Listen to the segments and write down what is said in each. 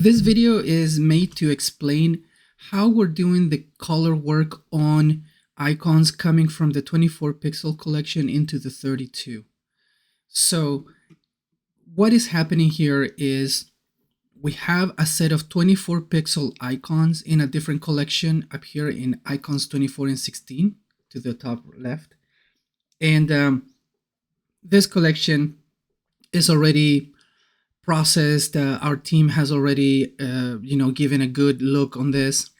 This video is made to explain how we're doing the color work on icons coming from the 24 pixel collection into the 32. So what is happening here is we have a set of 24 pixel icons in a different collection up here in icons 24 and 16 to the top left. And this collection is already processed. Our team has already, given a good look on this.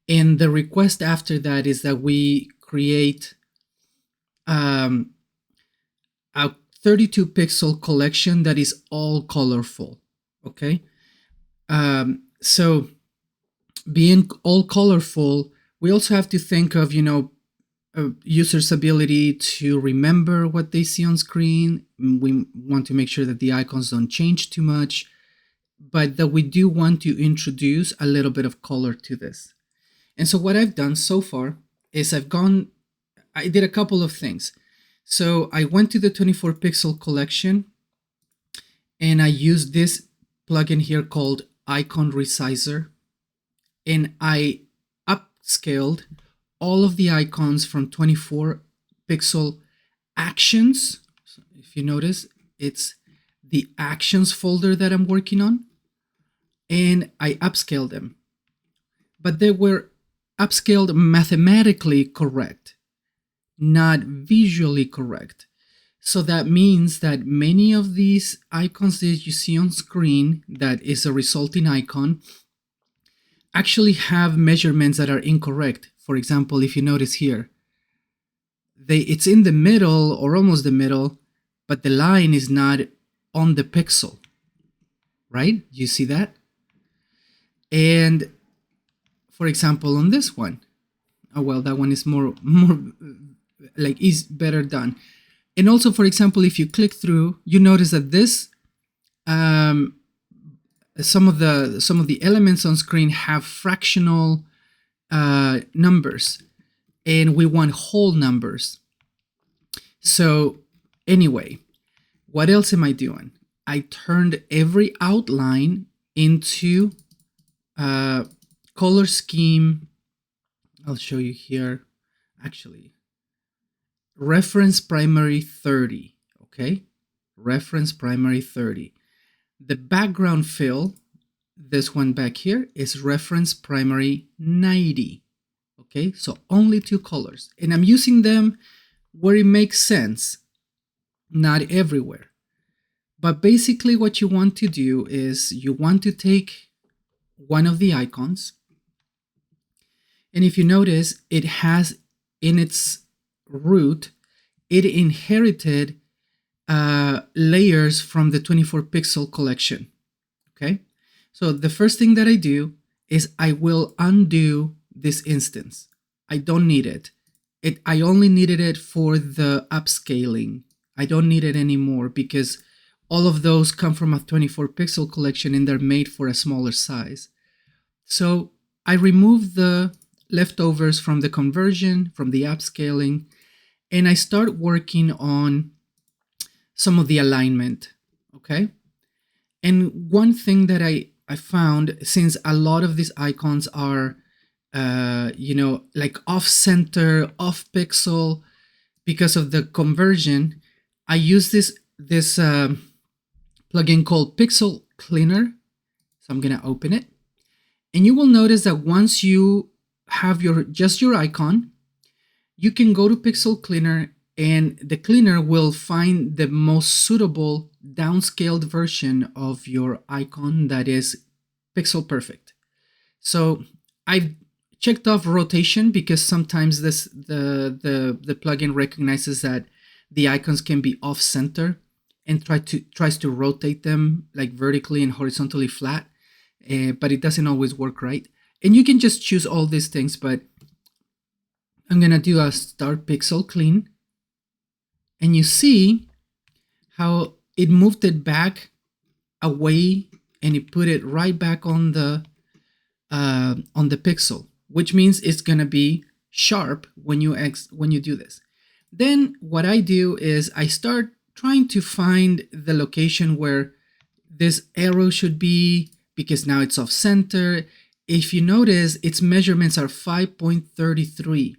And the request after that is that we create a 32 pixel collection that is all colorful. Okay. So being all colorful, we also have to think of, users' ability to remember what they see on screen. We want to make sure that the icons don't change too much, but that we do want to introduce a little bit of color to this. And so what I've done so far is I did a couple of things. So I went to the 24 pixel collection and I used this plugin here called Icon Resizer, and I upscaled all of the icons from 24 pixel actions. So if you notice, it's the actions folder that I'm working on, and I upscaled them. But they were upscaled mathematically correct, not visually correct. So that means that many of these icons that you see on screen that is a resulting icon actually have measurements that are incorrect. For example, if you notice here, it's in the middle or almost the middle, but the line is not on the pixel, right? You see that? And for example, on this one, oh well, that one is more like is better done. And also, for example, if you click through, you notice that this some of the elements on screen have fractional numbers, and we want whole numbers. So anyway, what else am I doing? I turned every outline into color scheme. I'll show you here. Actually, reference primary 30. Okay, reference primary 30. The background fill, this one back here, is reference primary 90. Okay, so only two colors, and I'm using them where it makes sense, not everywhere. But basically what you want to do is you want to take one of the icons, and if you notice, it has in its root, it inherited layers from the 24 pixel collection. Okay, so the first thing that I do is I will undo this instance. I don't need it. I only needed it for the upscaling. I don't need it anymore because all of those come from a 24 pixel collection and they're made for a smaller size. So I remove the leftovers from the conversion, from the upscaling, and I start working on some of the alignment. Okay. And one thing that I found, since a lot of these icons are like off center, off pixel, because of the conversion, I use this plugin called Pixel Cleaner. So I'm gonna open it, and you will notice that once you have just your icon, you can go to Pixel Cleaner, and the cleaner will find the most suitable downscaled version of your icon that is pixel perfect. So I've checked off rotation because sometimes the plugin recognizes that the icons can be off center and tries to rotate them like vertically and horizontally flat, but it doesn't always work right. And you can just choose all these things, but I'm gonna do a start pixel clean, and you see how it moved it back away and it put it right back on the pixel, which means it's gonna be sharp when you do this. Then what I do is I start trying to find the location where this arrow should be because now it's off center. If you notice, its measurements are 5.33.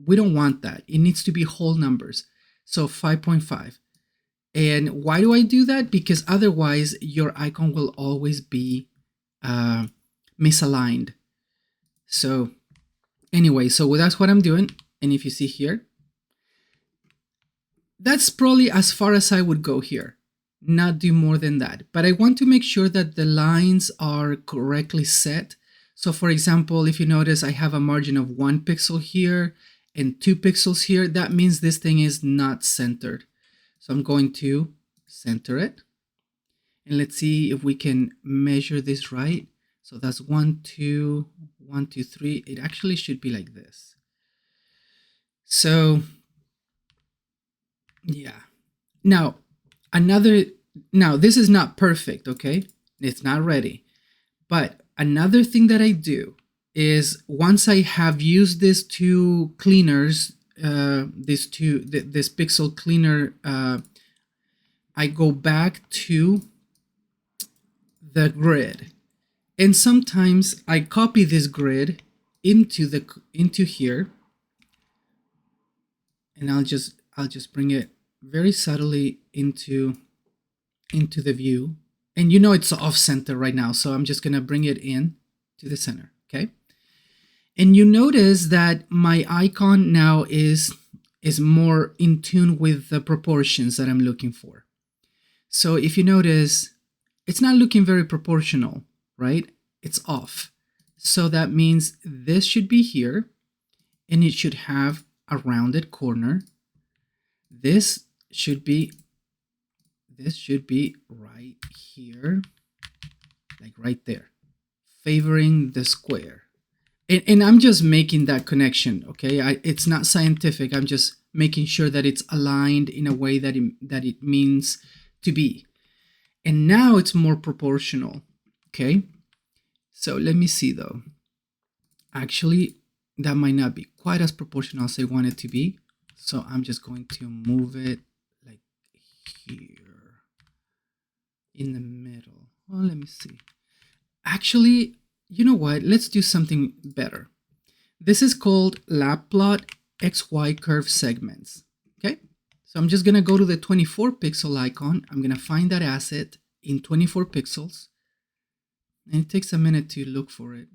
We don't want that. It needs to be whole numbers. So 5.5. And why do I do that? Because otherwise your icon will always be misaligned. So anyway, so that's what I'm doing. And if you see here, that's probably as far as I would go here, not do more than that. But I want to make sure that the lines are correctly set. So for example, if you notice, I have a margin of 1 pixel here and 2 pixels here. That means this thing is not centered. So I'm going to center it. And let's see if we can measure this right. So that's 1, 2, 1, 2, 3. It actually should be like this. So yeah. Now this is not perfect, okay? It's not ready. But another thing that I do is once I have used these two cleaners, this pixel cleaner, I go back to the grid. And sometimes I copy this grid into here, and I'll just bring it very subtly into the view. And you know it's off center right now, so I'm just gonna bring it in to the center, okay? And you notice that my icon now is more in tune with the proportions that I'm looking for. So if you notice, it's not looking very proportional, right? It's off. So that means this should be here, and it should have a rounded corner. This should be right here, like right there, favoring the square. And I'm just making that connection, okay? It's not scientific. I'm just making sure that it's aligned in a way that it means to be. And now it's more proportional, okay? So let me see though. Actually, that might not be quite as proportional as I want it to be. So I'm just going to move it like here in the middle. Oh, let me see. Actually, you know what? Let's do something better. This is called LabPlot XY curve segments. Okay. So I'm just going to go to the 24 pixel icon. I'm going to find that asset in 24 pixels. And it takes a minute to look for it.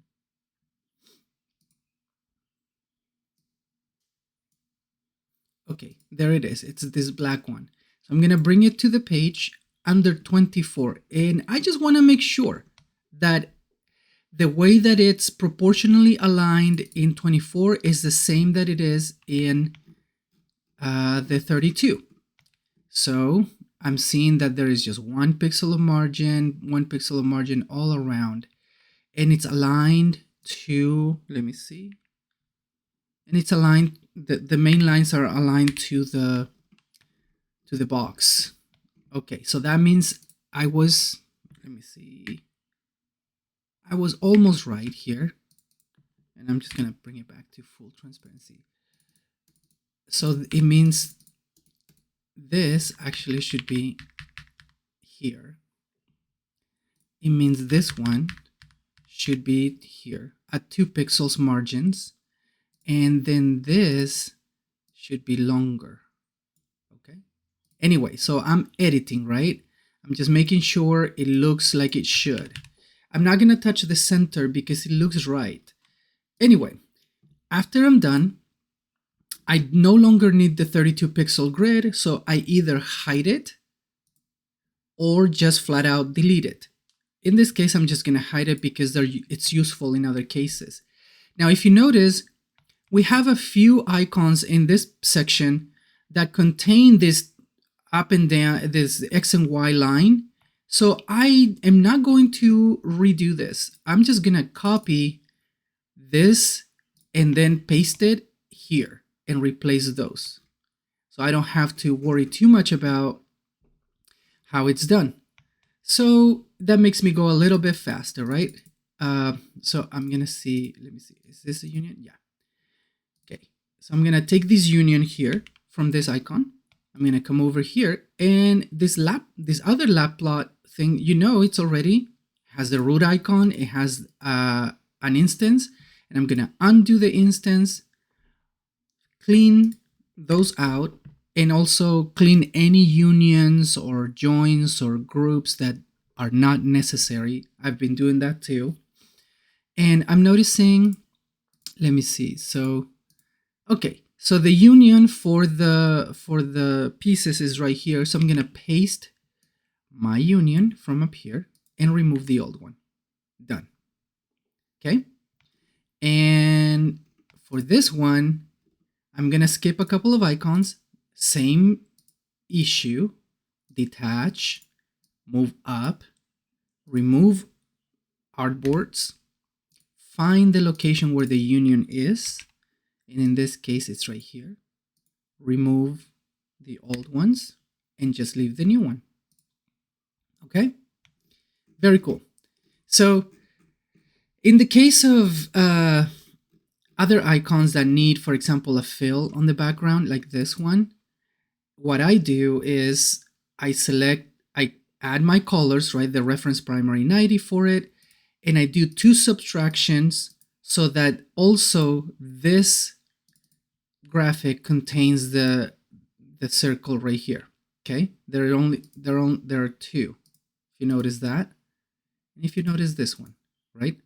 Okay, there it is. It's this black one. So I'm going to bring it to the page under 24. And I just want to make sure that the way that it's proportionally aligned in 24 is the same that it is in the 32. So I'm seeing that there is just 1 pixel of margin all around. And it's aligned to, let me see. And it's aligned, the main lines are aligned to the box. Okay, so that means I was almost right here. And I'm just gonna bring it back to full transparency. So it means this actually should be here. It means this one should be here at 2 pixels margins. And then this should be longer, okay? Anyway, so I'm editing, right? I'm just making sure it looks like it should. I'm not gonna touch the center because it looks right. Anyway, after I'm done, I no longer need the 32 pixel grid, so I either hide it or just flat out delete it. In this case, I'm just gonna hide it because it's useful in other cases. Now, if you notice, we have a few icons in this section that contain this up and down, this X and Y line. So I am not going to redo this. I'm just gonna copy this and then paste it here and replace those. So I don't have to worry too much about how it's done. So that makes me go a little bit faster, right? So I'm gonna see, let me see, is this a union? Yeah. Okay, so I'm gonna take this union here from this icon. I'm gonna come over here, and this other lab plot thing, you know, it's already has the root icon, it has an instance, and I'm gonna undo the instance, clean those out, and also clean any unions or joins or groups that are not necessary. I've been doing that too. And I'm noticing, let me see. So, okay. So the union for the pieces is right here. So I'm going to paste my union from up here and remove the old one. Done. Okay. And for this one, I'm going to skip a couple of icons. Same issue. Detach, move up, remove artboards, find the location where the union is, and in this case it's right here. Remove the old ones and just leave the new one. Okay, very cool. So in the case of other icons that need, for example, a fill on the background like this one, what I do is I add my colors, right? The reference primary 90 for it. And I do 2 subtractions so that also this graphic contains the circle right here. Okay, there are 2. If you notice that, and if you notice this one, right?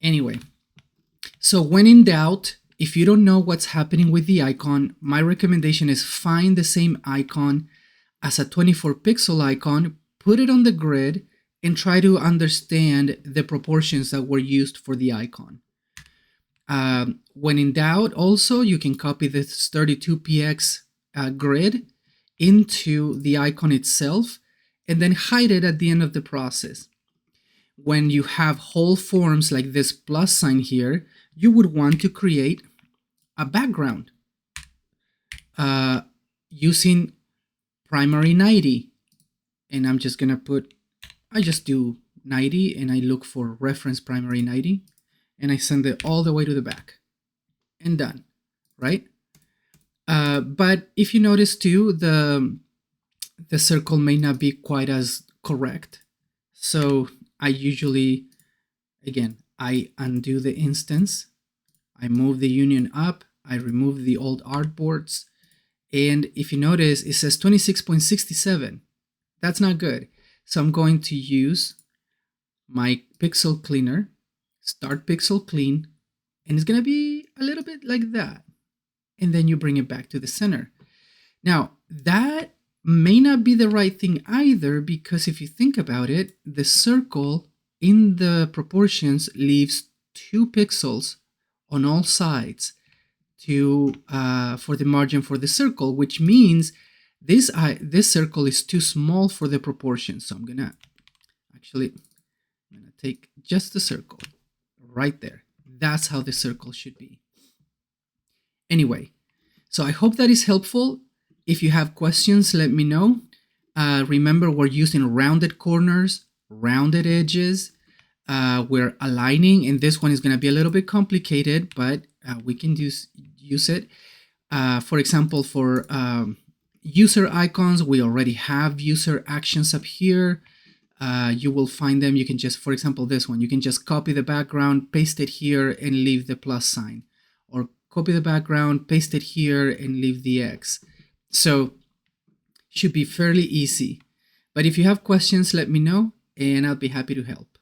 Anyway, so when in doubt, if you don't know what's happening with the icon, my recommendation is find the same icon as a 24 pixel icon, put it on the grid, and try to understand the proportions that were used for the icon. When in doubt, also, you can copy this 32px grid into the icon itself and then hide it at the end of the process. When you have whole forms like this plus sign here, you would want to create a background using primary 90. And I'm just gonna I just do 90 and I look for reference primary 90 and I send it all the way to the back and done, right? But if you notice too, the circle may not be quite as correct. So I usually, again, I undo the instance, I move the union up, I remove the old artboards, and if you notice, it says 26.67. That's not good. So I'm going to use my pixel cleaner, start pixel clean, and it's going to be a little bit like that. And then you bring it back to the center. Now, that may not be the right thing either, because if you think about it, the circle in the proportions leaves 2 pixels on all sides to for the margin for the circle, which means this circle is too small for the proportions. So I'm gonna take just the circle right there. That's how the circle should be. Anyway, so I hope that is helpful. If you have questions, let me know. Remember, we're using rounded corners, rounded edges. We're aligning, and this one is going to be a little bit complicated, but we can use it. For example, for user icons, we already have user actions up here. You will find them. You can just, for example, this one, you can just copy the background, paste it here, and leave the plus sign. Or copy the background, paste it here, and leave the X. So should be fairly easy. But if you have questions, let me know, and I'll be happy to help.